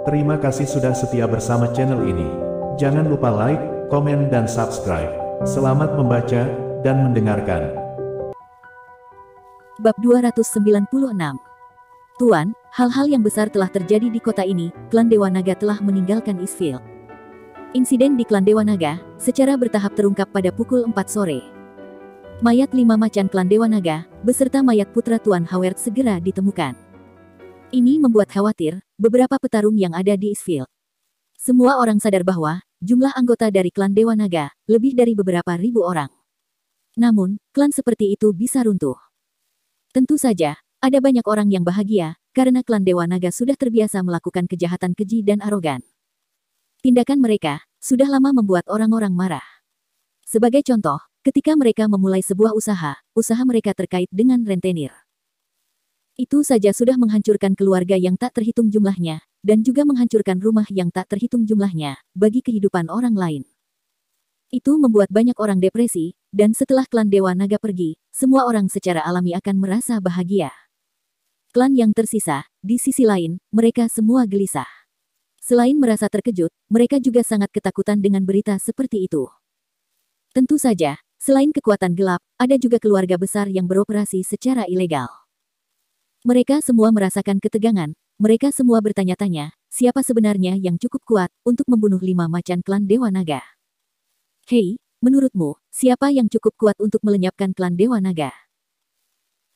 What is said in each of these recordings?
Terima kasih sudah setia bersama channel ini. Jangan lupa like, komen dan subscribe. Selamat membaca dan mendengarkan. Bab 296. Tuan, hal-hal yang besar telah terjadi di kota ini. Klan Dewa Naga telah meninggalkan Eastfield. Insiden di Klan Dewa Naga secara bertahap terungkap pada pukul 4 sore. Mayat 5 macan Klan Dewa Naga beserta mayat putra Tuan Howard segera ditemukan. Ini membuat khawatir beberapa petarung yang ada di Eastfield. Semua orang sadar bahwa jumlah anggota dari Klan Dewa Naga lebih dari beberapa ribu orang. Namun, klan seperti itu bisa runtuh. Tentu saja, ada banyak orang yang bahagia karena Klan Dewa Naga sudah terbiasa melakukan kejahatan keji dan arogan. Tindakan mereka sudah lama membuat orang-orang marah. Sebagai contoh, ketika mereka memulai sebuah usaha mereka terkait dengan rentenir. Itu saja sudah menghancurkan keluarga yang tak terhitung jumlahnya, dan juga menghancurkan rumah yang tak terhitung jumlahnya, bagi kehidupan orang lain. Itu membuat banyak orang depresi, dan setelah Klan Dewa Naga pergi, semua orang secara alami akan merasa bahagia. Klan yang tersisa, di sisi lain, mereka semua gelisah. Selain merasa terkejut, mereka juga sangat ketakutan dengan berita seperti itu. Tentu saja, selain kekuatan gelap, ada juga keluarga besar yang beroperasi secara ilegal. Mereka semua merasakan ketegangan, mereka semua bertanya-tanya, siapa sebenarnya yang cukup kuat untuk membunuh 5 macan Klan Dewa Naga? Hei, menurutmu, siapa yang cukup kuat untuk melenyapkan Klan Dewa Naga?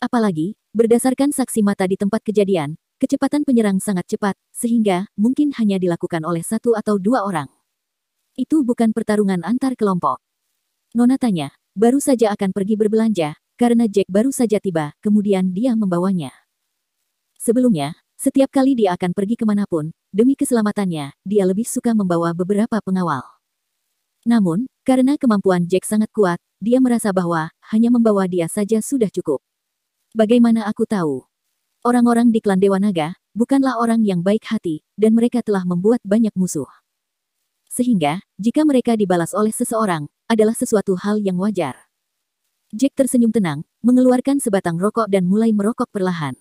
Apalagi, berdasarkan saksi mata di tempat kejadian, kecepatan penyerang sangat cepat, sehingga mungkin hanya dilakukan oleh 1 atau 2 orang. Itu bukan pertarungan antar kelompok. Nona tanya, baru saja akan pergi berbelanja, karena Jack baru saja tiba, kemudian dia membawanya. Sebelumnya, setiap kali dia akan pergi kemanapun, demi keselamatannya, dia lebih suka membawa beberapa pengawal. Namun, karena kemampuan Jack sangat kuat, dia merasa bahwa hanya membawa dia saja sudah cukup. Bagaimana aku tahu? Orang-orang di Klan Dewa Naga bukanlah orang yang baik hati, dan mereka telah membuat banyak musuh. Sehingga, jika mereka dibalas oleh seseorang, adalah sesuatu hal yang wajar. Jack tersenyum tenang, mengeluarkan sebatang rokok dan mulai merokok perlahan.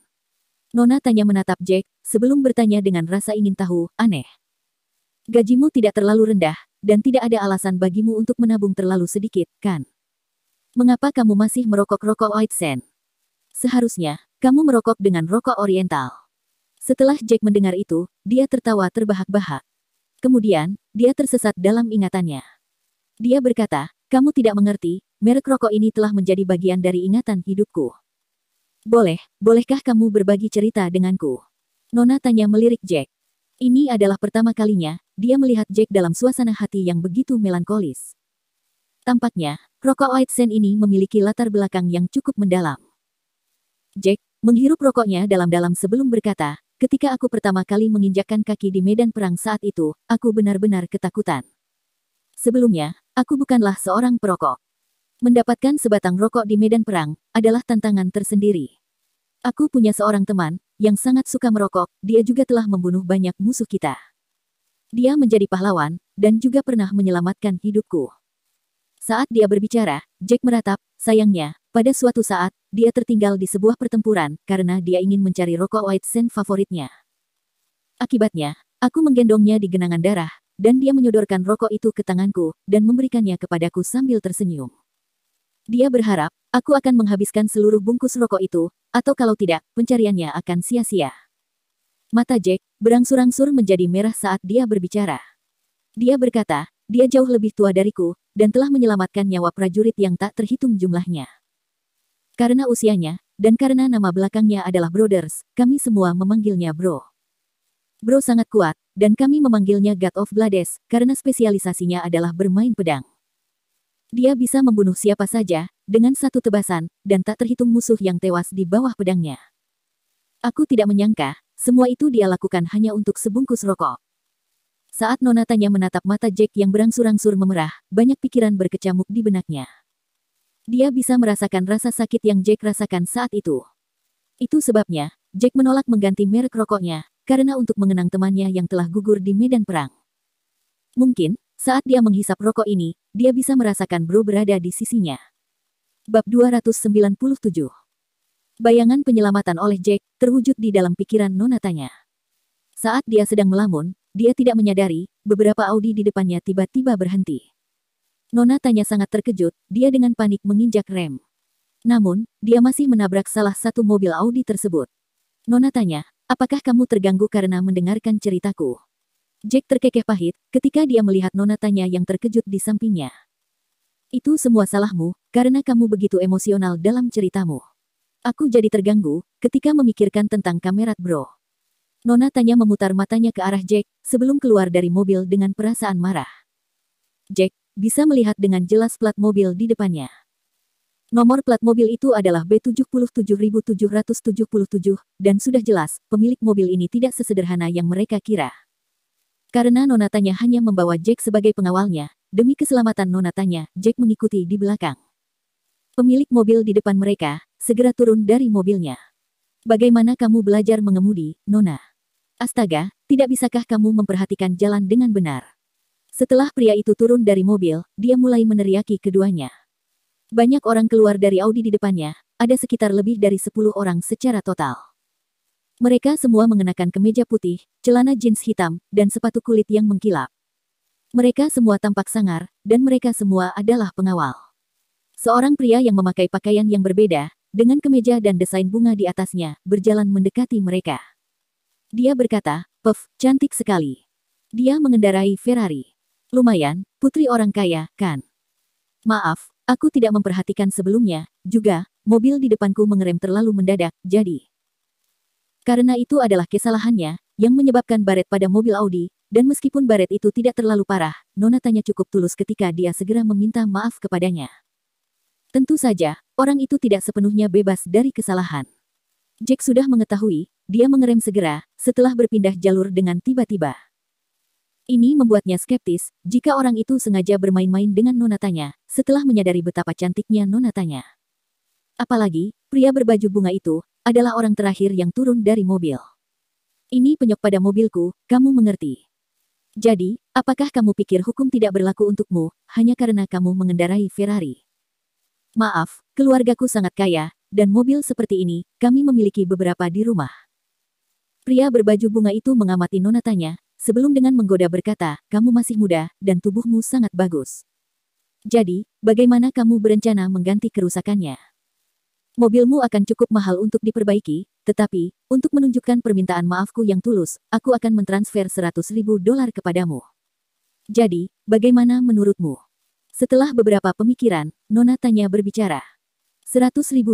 Nona tanya menatap Jack, sebelum bertanya dengan rasa ingin tahu, aneh. Gajimu tidak terlalu rendah, dan tidak ada alasan bagimu untuk menabung terlalu sedikit, kan? Mengapa kamu masih merokok rokok White Sand? Seharusnya, kamu merokok dengan rokok oriental. Setelah Jack mendengar itu, dia tertawa terbahak-bahak. Kemudian, dia tersesat dalam ingatannya. Dia berkata, kamu tidak mengerti, merek rokok ini telah menjadi bagian dari ingatan hidupku. Bolehkah kamu berbagi cerita denganku? Nona tanya melirik Jack. Ini adalah pertama kalinya, dia melihat Jack dalam suasana hati yang begitu melankolis. Tampaknya, rokok White Sand ini memiliki latar belakang yang cukup mendalam. Jack menghirup rokoknya dalam-dalam sebelum berkata, ketika aku pertama kali menginjakkan kaki di medan perang saat itu, aku benar-benar ketakutan. Sebelumnya, aku bukanlah seorang perokok. Mendapatkan sebatang rokok di medan perang adalah tantangan tersendiri. Aku punya seorang teman yang sangat suka merokok, dia juga telah membunuh banyak musuh kita. Dia menjadi pahlawan dan juga pernah menyelamatkan hidupku. Saat dia berbicara, Jack meratap, sayangnya, pada suatu saat, dia tertinggal di sebuah pertempuran karena dia ingin mencari rokok White Sand favoritnya. Akibatnya, aku menggendongnya di genangan darah, dan dia menyodorkan rokok itu ke tanganku dan memberikannya kepadaku sambil tersenyum. Dia berharap, aku akan menghabiskan seluruh bungkus rokok itu, atau kalau tidak, pencariannya akan sia-sia. Mata Jack berangsur-angsur menjadi merah saat dia berbicara. Dia berkata, dia jauh lebih tua dariku, dan telah menyelamatkan nyawa prajurit yang tak terhitung jumlahnya. Karena usianya, dan karena nama belakangnya adalah Brothers, kami semua memanggilnya Bro. Bro sangat kuat, dan kami memanggilnya God of Blades, karena spesialisasinya adalah bermain pedang. Dia bisa membunuh siapa saja, dengan satu tebasan, dan tak terhitung musuh yang tewas di bawah pedangnya. Aku tidak menyangka, semua itu dia lakukan hanya untuk sebungkus rokok. Saat Nona tanya menatap mata Jack yang berangsur-angsur memerah, banyak pikiran berkecamuk di benaknya. Dia bisa merasakan rasa sakit yang Jack rasakan saat itu. Itu sebabnya, Jack menolak mengganti merek rokoknya, karena untuk mengenang temannya yang telah gugur di medan perang. Mungkin, saat dia menghisap rokok ini, dia bisa merasakan Bro berada di sisinya. Bab 297. Bayangan penyelamatan oleh Jack terwujud di dalam pikiran Nona tanya. Saat dia sedang melamun, dia tidak menyadari, beberapa Audi di depannya tiba-tiba berhenti. Nona tanya sangat terkejut, dia dengan panik menginjak rem. Namun, dia masih menabrak salah satu mobil Audi tersebut. Nona tanya, apakah kamu terganggu karena mendengarkan ceritaku? Jack terkekeh pahit, ketika dia melihat Nona tanya yang terkejut di sampingnya. Itu semua salahmu, karena kamu begitu emosional dalam ceritamu. Aku jadi terganggu, ketika memikirkan tentang kamerat bro. Nona tanya memutar matanya ke arah Jack, sebelum keluar dari mobil dengan perasaan marah. Jack bisa melihat dengan jelas plat mobil di depannya. Nomor plat mobil itu adalah B77777, dan sudah jelas, pemilik mobil ini tidak sesederhana yang mereka kira. Karena Nona tanya hanya membawa Jack sebagai pengawalnya, demi keselamatan Nona tanya, Jack mengikuti di belakang. Pemilik mobil di depan mereka segera turun dari mobilnya. Bagaimana kamu belajar mengemudi, Nona? Astaga, tidak bisakah kamu memperhatikan jalan dengan benar? Setelah pria itu turun dari mobil, dia mulai meneriaki keduanya. Banyak orang keluar dari Audi di depannya, ada sekitar lebih dari 10 orang secara total. Mereka semua mengenakan kemeja putih, celana jeans hitam, dan sepatu kulit yang mengkilap. Mereka semua tampak sangar, dan mereka semua adalah pengawal. Seorang pria yang memakai pakaian yang berbeda, dengan kemeja dan desain bunga di atasnya, berjalan mendekati mereka. Dia berkata, "Puff, cantik sekali. Dia mengendarai Ferrari. Lumayan, putri orang kaya, kan? Maaf, aku tidak memperhatikan sebelumnya, juga, mobil di depanku mengerem terlalu mendadak, jadi." Karena itu adalah kesalahannya, yang menyebabkan baret pada mobil Audi, dan meskipun baret itu tidak terlalu parah, Nona tanya cukup tulus ketika dia segera meminta maaf kepadanya. Tentu saja, orang itu tidak sepenuhnya bebas dari kesalahan. Jack sudah mengetahui, dia mengerem segera, setelah berpindah jalur dengan tiba-tiba. Ini membuatnya skeptis, jika orang itu sengaja bermain-main dengan Nona tanya, setelah menyadari betapa cantiknya Nona tanya. Apalagi, pria berbaju bunga itu, adalah orang terakhir yang turun dari mobil. Ini penyok pada mobilku, kamu mengerti. Jadi, apakah kamu pikir hukum tidak berlaku untukmu, hanya karena kamu mengendarai Ferrari? Maaf, keluargaku sangat kaya, dan mobil seperti ini, kami memiliki beberapa di rumah. Pria berbaju bunga itu mengamati Nona tanya, sebelum dengan menggoda berkata, kamu masih muda, dan tubuhmu sangat bagus. Jadi, bagaimana kamu berencana mengganti kerusakannya? Mobilmu akan cukup mahal untuk diperbaiki, tetapi, untuk menunjukkan permintaan maafku yang tulus, aku akan mentransfer $100.000 kepadamu. Jadi, bagaimana menurutmu? Setelah beberapa pemikiran, Nona tanya berbicara. $100.000.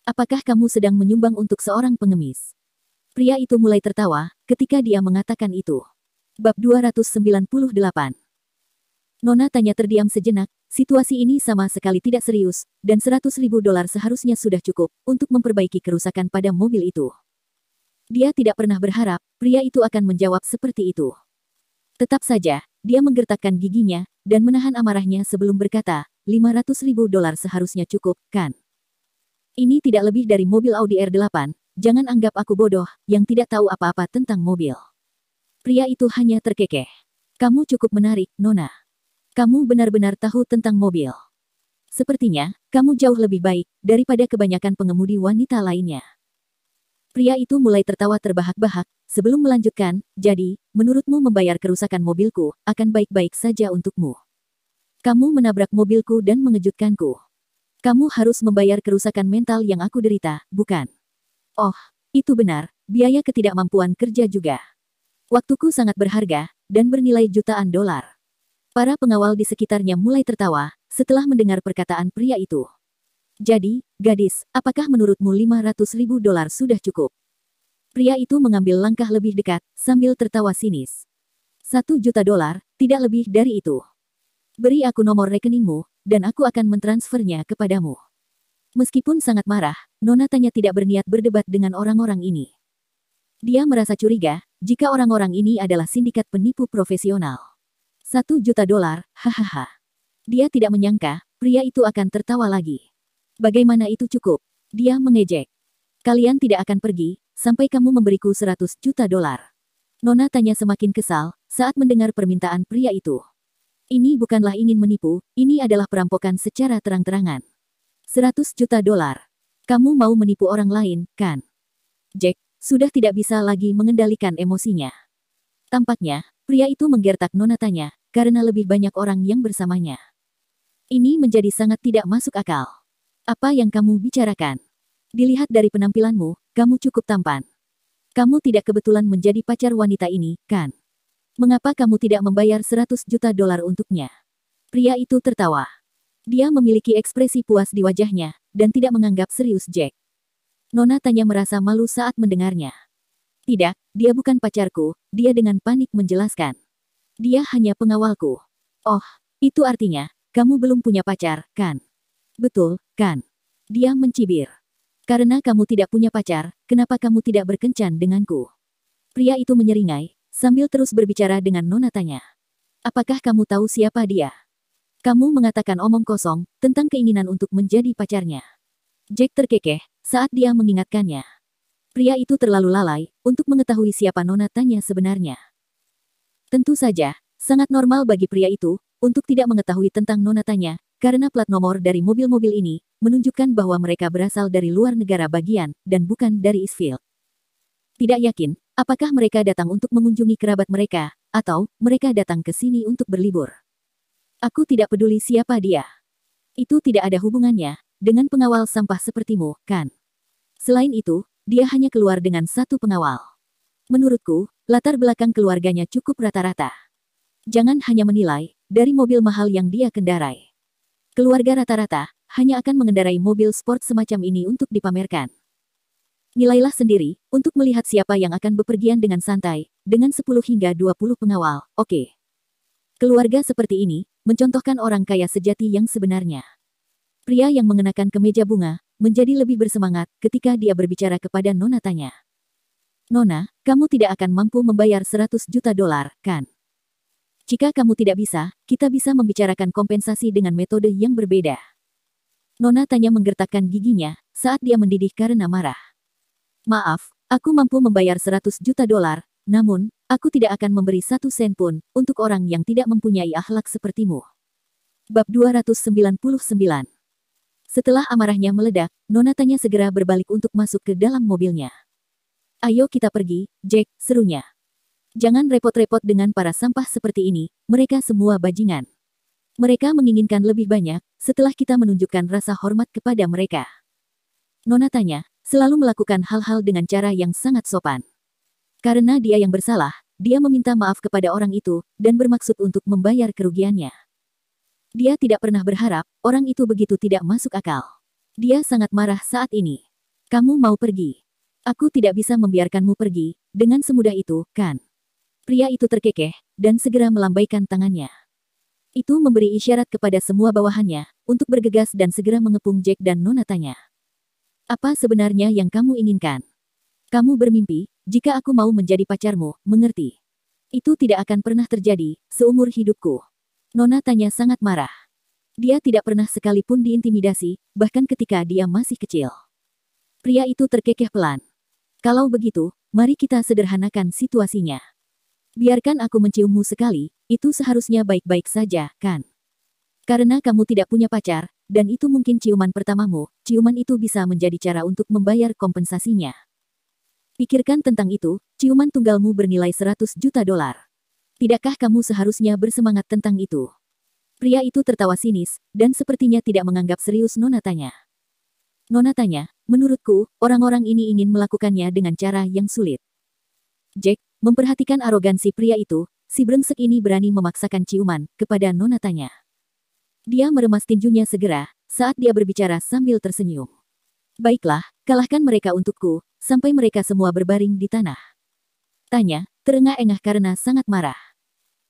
Apakah kamu sedang menyumbang untuk seorang pengemis? Pria itu mulai tertawa, ketika dia mengatakan itu. Bab 298. Nona tanya terdiam sejenak, situasi ini sama sekali tidak serius, dan $100.000 seharusnya sudah cukup, untuk memperbaiki kerusakan pada mobil itu. Dia tidak pernah berharap, pria itu akan menjawab seperti itu. Tetap saja, dia menggertakkan giginya, dan menahan amarahnya sebelum berkata, $500.000 seharusnya cukup, kan? Ini tidak lebih dari mobil Audi R8, jangan anggap aku bodoh, yang tidak tahu apa-apa tentang mobil. Pria itu hanya terkekeh. Kamu cukup menarik, Nona. Kamu benar-benar tahu tentang mobil. Sepertinya, kamu jauh lebih baik, daripada kebanyakan pengemudi wanita lainnya. Pria itu mulai tertawa terbahak-bahak, sebelum melanjutkan, jadi, menurutmu membayar kerusakan mobilku, akan baik-baik saja untukmu. Kamu menabrak mobilku dan mengejutkanku. Kamu harus membayar kerusakan mental yang aku derita, bukan? Oh, itu benar, biaya ketidakmampuan kerja juga. Waktuku sangat berharga, dan bernilai jutaan dolar. Para pengawal di sekitarnya mulai tertawa, setelah mendengar perkataan pria itu. Jadi, gadis, apakah menurutmu $500.000 sudah cukup? Pria itu mengambil langkah lebih dekat, sambil tertawa sinis. $1 juta, tidak lebih dari itu. Beri aku nomor rekeningmu, dan aku akan mentransfernya kepadamu. Meskipun sangat marah, Nona tanya tidak berniat berdebat dengan orang-orang ini. Dia merasa curiga, jika orang-orang ini adalah sindikat penipu profesional. $1 juta, hahaha. Dia tidak menyangka, pria itu akan tertawa lagi. Bagaimana itu cukup? Dia mengejek. Kalian tidak akan pergi, sampai kamu memberiku $100 juta. Nona tanya semakin kesal, saat mendengar permintaan pria itu. Ini bukanlah ingin menipu, ini adalah perampokan secara terang-terangan. $100 juta. Kamu mau menipu orang lain, kan? Jack, sudah tidak bisa lagi mengendalikan emosinya. Tampaknya, pria itu menggertak Nona Tanya, karena lebih banyak orang yang bersamanya. Ini menjadi sangat tidak masuk akal. Apa yang kamu bicarakan? Dilihat dari penampilanmu, kamu cukup tampan. Kamu tidak kebetulan menjadi pacar wanita ini, kan? Mengapa kamu tidak membayar 100 juta dolar untuknya? Pria itu tertawa. Dia memiliki ekspresi puas di wajahnya, dan tidak menganggap serius Jack. Nona Tanya merasa malu saat mendengarnya. Tidak, dia bukan pacarku, dia dengan panik menjelaskan. Dia hanya pengawalku. Oh, itu artinya, kamu belum punya pacar, kan? Betul, kan? Dia mencibir. Karena kamu tidak punya pacar, kenapa kamu tidak berkencan denganku? Pria itu menyeringai, sambil terus berbicara dengan Nona Tanya. Apakah kamu tahu siapa dia? Kamu mengatakan omong kosong, tentang keinginan untuk menjadi pacarnya. Jack terkekeh, saat dia mengingatkannya. Pria itu terlalu lalai, untuk mengetahui siapa Nona Tanya sebenarnya. Tentu saja, sangat normal bagi pria itu, untuk tidak mengetahui tentang Nona Tanya, karena plat nomor dari mobil-mobil ini, menunjukkan bahwa mereka berasal dari luar negara bagian, dan bukan dari Eastfield. Tidak yakin, apakah mereka datang untuk mengunjungi kerabat mereka, atau mereka datang ke sini untuk berlibur. Aku tidak peduli siapa dia. Itu tidak ada hubungannya dengan pengawal sampah sepertimu, kan? Selain itu, dia hanya keluar dengan satu pengawal. Menurutku, latar belakang keluarganya cukup rata-rata. Jangan hanya menilai dari mobil mahal yang dia kendarai. Keluarga rata-rata hanya akan mengendarai mobil sport semacam ini untuk dipamerkan. Nilailah sendiri untuk melihat siapa yang akan bepergian dengan santai, dengan 10 hingga 20 pengawal, oke. Keluarga seperti ini mencontohkan orang kaya sejati yang sebenarnya. Pria yang mengenakan kemeja bunga menjadi lebih bersemangat ketika dia berbicara kepada Nona Tanya. Nona, kamu tidak akan mampu membayar 100 juta dolar, kan? Jika kamu tidak bisa, kita bisa membicarakan kompensasi dengan metode yang berbeda. Nona Tanya menggertakkan giginya saat dia mendidih karena marah. Maaf, aku mampu membayar 100 juta dolar, namun, aku tidak akan memberi 1 sen pun untuk orang yang tidak mempunyai akhlak sepertimu. Bab 299. Setelah amarahnya meledak, Nona Tanya segera berbalik untuk masuk ke dalam mobilnya. Ayo kita pergi, Jack, serunya. Jangan repot-repot dengan para sampah seperti ini, mereka semua bajingan. Mereka menginginkan lebih banyak, setelah kita menunjukkan rasa hormat kepada mereka. Nona Tanya selalu melakukan hal-hal dengan cara yang sangat sopan. Karena dia yang bersalah, dia meminta maaf kepada orang itu, dan bermaksud untuk membayar kerugiannya. Dia tidak pernah berharap, orang itu begitu tidak masuk akal. Dia sangat marah saat ini. Kamu mau pergi? Aku tidak bisa membiarkanmu pergi, dengan semudah itu, kan? Pria itu terkekeh, dan segera melambaikan tangannya. Itu memberi isyarat kepada semua bawahannya, untuk bergegas dan segera mengepung Jack dan Nona Tanya. Apa sebenarnya yang kamu inginkan? Kamu bermimpi, jika aku mau menjadi pacarmu, mengerti? Itu tidak akan pernah terjadi, seumur hidupku. Nona Tanya sangat marah. Dia tidak pernah sekalipun diintimidasi, bahkan ketika dia masih kecil. Pria itu terkekeh pelan. Kalau begitu, mari kita sederhanakan situasinya. Biarkan aku menciummu sekali, itu seharusnya baik-baik saja, kan? Karena kamu tidak punya pacar, dan itu mungkin ciuman pertamamu, ciuman itu bisa menjadi cara untuk membayar kompensasinya. Pikirkan tentang itu, ciuman tunggalmu bernilai 100 juta dolar. Tidakkah kamu seharusnya bersemangat tentang itu? Pria itu tertawa sinis, dan sepertinya tidak menganggap serius Nona Tanya. Nona Tanya, menurutku, orang-orang ini ingin melakukannya dengan cara yang sulit. Jack memperhatikan arogansi pria itu, si brengsek ini berani memaksakan ciuman kepada Nona Tanya. Dia meremas tinjunya segera, saat dia berbicara sambil tersenyum. Baiklah, kalahkan mereka untukku, sampai mereka semua berbaring di tanah. Tanya terengah-engah karena sangat marah.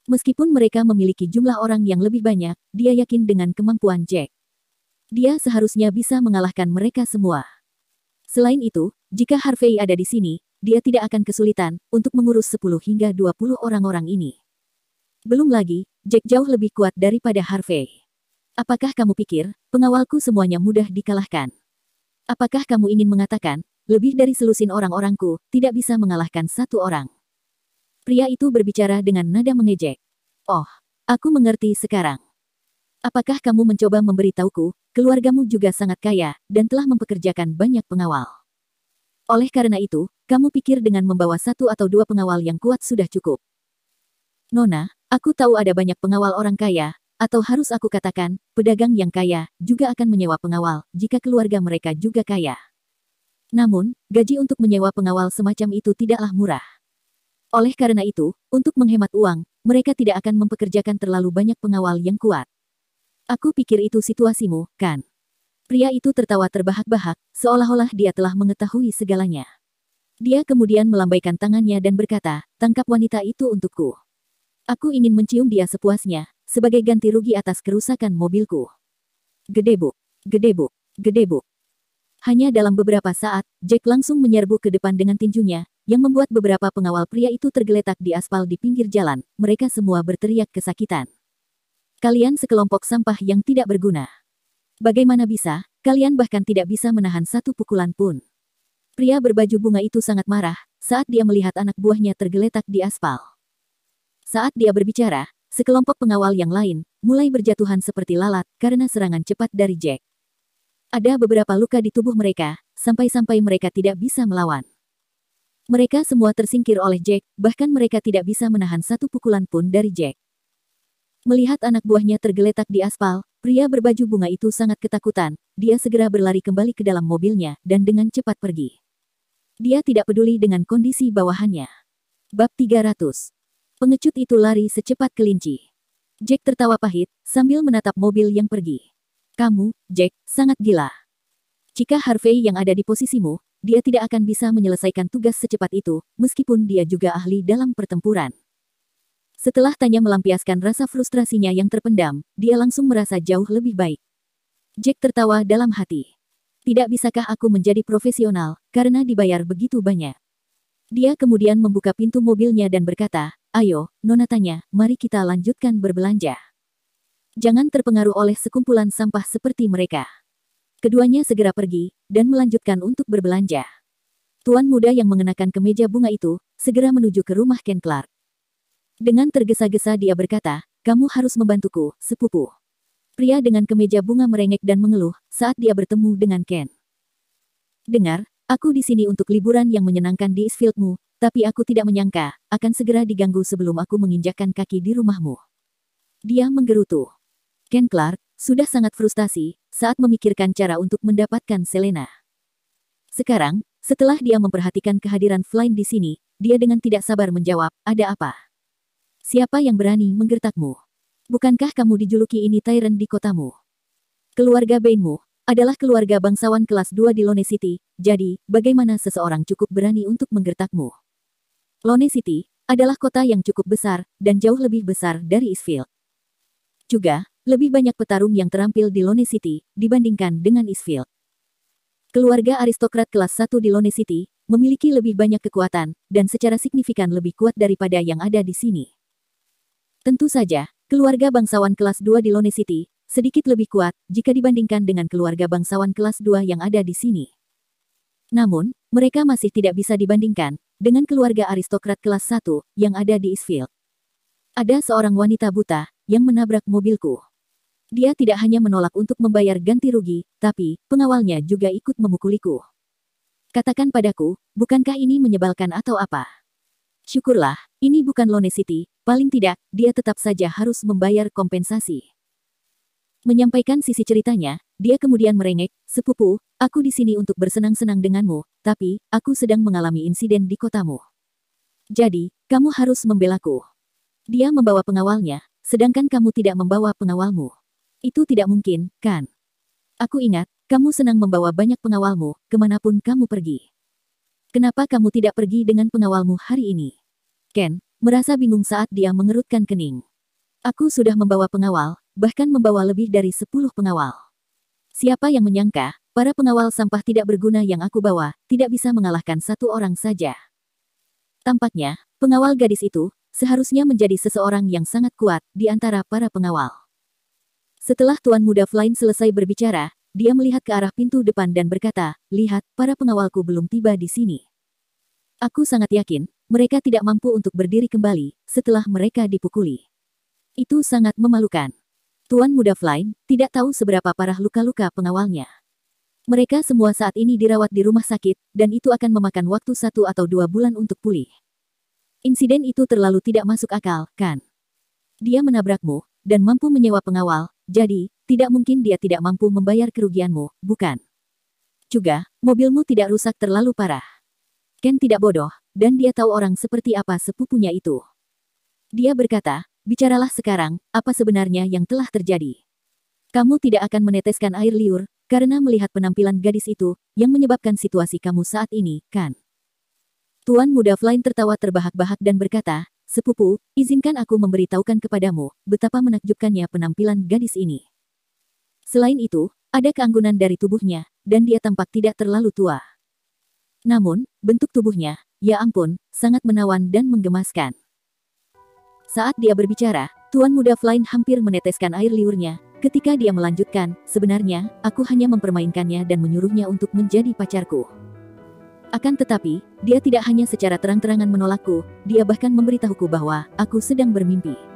Meskipun mereka memiliki jumlah orang yang lebih banyak, dia yakin dengan kemampuan Jack. Dia seharusnya bisa mengalahkan mereka semua. Selain itu, jika Harvey ada di sini, dia tidak akan kesulitan untuk mengurus 10 hingga 20 orang-orang ini. Belum lagi, Jack jauh lebih kuat daripada Harvey. Apakah kamu pikir, pengawalku semuanya mudah dikalahkan? Apakah kamu ingin mengatakan, lebih dari selusin orang-orangku, tidak bisa mengalahkan satu orang? Pria itu berbicara dengan nada mengejek. Oh, aku mengerti sekarang. Apakah kamu mencoba memberitahuku, keluargamu juga sangat kaya, dan telah mempekerjakan banyak pengawal? Oleh karena itu, kamu pikir dengan membawa 1 atau 2 pengawal yang kuat sudah cukup. Nona, aku tahu ada banyak pengawal orang kaya, atau harus aku katakan, pedagang yang kaya, juga akan menyewa pengawal, jika keluarga mereka juga kaya. Namun, gaji untuk menyewa pengawal semacam itu tidaklah murah. Oleh karena itu, untuk menghemat uang, mereka tidak akan mempekerjakan terlalu banyak pengawal yang kuat. Aku pikir itu situasimu, kan? Pria itu tertawa terbahak-bahak, seolah-olah dia telah mengetahui segalanya. Dia kemudian melambaikan tangannya dan berkata, tangkap wanita itu untukku. Aku ingin mencium dia sepuasnya, sebagai ganti rugi atas kerusakan mobilku. Gedebuk, gedebuk, gedebuk. Hanya dalam beberapa saat, Jack langsung menyerbu ke depan dengan tinjunya, yang membuat beberapa pengawal pria itu tergeletak di aspal di pinggir jalan. Mereka semua berteriak kesakitan. Kalian sekelompok sampah yang tidak berguna. Bagaimana bisa, kalian bahkan tidak bisa menahan 1 pukulan pun. Pria berbaju bunga itu sangat marah, saat dia melihat anak buahnya tergeletak di aspal. Saat dia berbicara, sekelompok pengawal yang lain, mulai berjatuhan seperti lalat, karena serangan cepat dari Jack. Ada beberapa luka di tubuh mereka, sampai-sampai mereka tidak bisa melawan. Mereka semua tersingkir oleh Jack, bahkan mereka tidak bisa menahan 1 pukulan pun dari Jack. Melihat anak buahnya tergeletak di aspal, pria berbaju bunga itu sangat ketakutan. Dia segera berlari kembali ke dalam mobilnya dan dengan cepat pergi. Dia tidak peduli dengan kondisi bawahannya. Bab 300. Pengecut itu lari secepat kelinci. Jack tertawa pahit sambil menatap mobil yang pergi. Kamu, Jack, sangat gila. Jika Harvey yang ada di posisimu, dia tidak akan bisa menyelesaikan tugas secepat itu, meskipun dia juga ahli dalam pertempuran. Setelah Tanya melampiaskan rasa frustrasinya yang terpendam, dia langsung merasa jauh lebih baik. Jack tertawa dalam hati. Tidak bisakah aku menjadi profesional, karena dibayar begitu banyak? Dia kemudian membuka pintu mobilnya dan berkata, ayo, Nona Tanya, mari kita lanjutkan berbelanja. Jangan terpengaruh oleh sekumpulan sampah seperti mereka. Keduanya segera pergi, dan melanjutkan untuk berbelanja. Tuan muda yang mengenakan kemeja bunga itu, segera menuju ke rumah Ken Clark. Dengan tergesa-gesa dia berkata, kamu harus membantuku, sepupu. Pria dengan kemeja bunga merengek dan mengeluh, saat dia bertemu dengan Ken. Dengar, aku di sini untuk liburan yang menyenangkan di Eastfieldmu, tapi aku tidak menyangka, akan segera diganggu sebelum aku menginjakkan kaki di rumahmu. Dia menggerutu. Ken Clark, sudah sangat frustasi, saat memikirkan cara untuk mendapatkan Selena. Sekarang, setelah dia memperhatikan kehadiran Flynn di sini, dia dengan tidak sabar menjawab, ada apa? Siapa yang berani menggertakmu? Bukankah kamu dijuluki ini tyrant di kotamu? Keluarga Bainmu adalah keluarga bangsawan kelas 2 di Lone City, jadi bagaimana seseorang cukup berani untuk menggertakmu? Lone City adalah kota yang cukup besar, dan jauh lebih besar dari Eastfield. Juga, lebih banyak petarung yang terampil di Lone City, dibandingkan dengan Eastfield. Keluarga aristokrat kelas 1 di Lone City, memiliki lebih banyak kekuatan, dan secara signifikan lebih kuat daripada yang ada di sini. Tentu saja, keluarga bangsawan kelas 2 di Lone City, sedikit lebih kuat, jika dibandingkan dengan keluarga bangsawan kelas 2 yang ada di sini. Namun, mereka masih tidak bisa dibandingkan, dengan keluarga aristokrat kelas 1, yang ada di Eastfield. Ada seorang wanita buta, yang menabrak mobilku. Dia tidak hanya menolak untuk membayar ganti rugi, tapi, pengawalnya juga ikut memukuliku. Katakan padaku, bukankah ini menyebalkan atau apa? Syukurlah, ini bukan Lone City, paling tidak, dia tetap saja harus membayar kompensasi. Menyampaikan sisi ceritanya, dia kemudian merengek, sepupu, aku di sini untuk bersenang-senang denganmu, tapi, aku sedang mengalami insiden di kotamu. Jadi, kamu harus membelaku. Dia membawa pengawalnya, sedangkan kamu tidak membawa pengawalmu. Itu tidak mungkin, kan? Aku ingat, kamu senang membawa banyak pengawalmu, kemanapun kamu pergi. Kenapa kamu tidak pergi dengan pengawalmu hari ini? Ken merasa bingung saat dia mengerutkan kening. Aku sudah membawa pengawal, bahkan membawa lebih dari 10 pengawal. Siapa yang menyangka, para pengawal sampah tidak berguna yang aku bawa, tidak bisa mengalahkan 1 orang saja. Tampaknya, pengawal gadis itu, seharusnya menjadi seseorang yang sangat kuat, di antara para pengawal. Setelah Tuan Muda Flynn selesai berbicara, dia melihat ke arah pintu depan dan berkata, lihat, para pengawalku belum tiba di sini. Aku sangat yakin, mereka tidak mampu untuk berdiri kembali, setelah mereka dipukuli. Itu sangat memalukan. Tuan Muda Flynn tidak tahu seberapa parah luka-luka pengawalnya. Mereka semua saat ini dirawat di rumah sakit, dan itu akan memakan waktu 1 atau 2 bulan untuk pulih. Insiden itu terlalu tidak masuk akal, kan? Dia menabrakmu, dan mampu menyewa pengawal, jadi, tidak mungkin dia tidak mampu membayar kerugianmu, bukan? Juga, mobilmu tidak rusak terlalu parah. Ken tidak bodoh, dan dia tahu orang seperti apa sepupunya itu. Dia berkata, bicaralah sekarang, apa sebenarnya yang telah terjadi? Kamu tidak akan meneteskan air liur, karena melihat penampilan gadis itu, yang menyebabkan situasi kamu saat ini, kan? Tuan Muda Flynn tertawa terbahak-bahak dan berkata, sepupu, izinkan aku memberitahukan kepadamu, betapa menakjubkannya penampilan gadis ini. Selain itu, ada keanggunan dari tubuhnya, dan dia tampak tidak terlalu tua. Namun, bentuk tubuhnya, ya ampun, sangat menawan dan menggemaskan. Saat dia berbicara, Tuan Muda Flynn hampir meneteskan air liurnya, ketika dia melanjutkan, sebenarnya, aku hanya mempermainkannya dan menyuruhnya untuk menjadi pacarku. Akan tetapi, dia tidak hanya secara terang-terangan menolakku, dia bahkan memberitahuku bahwa aku sedang bermimpi.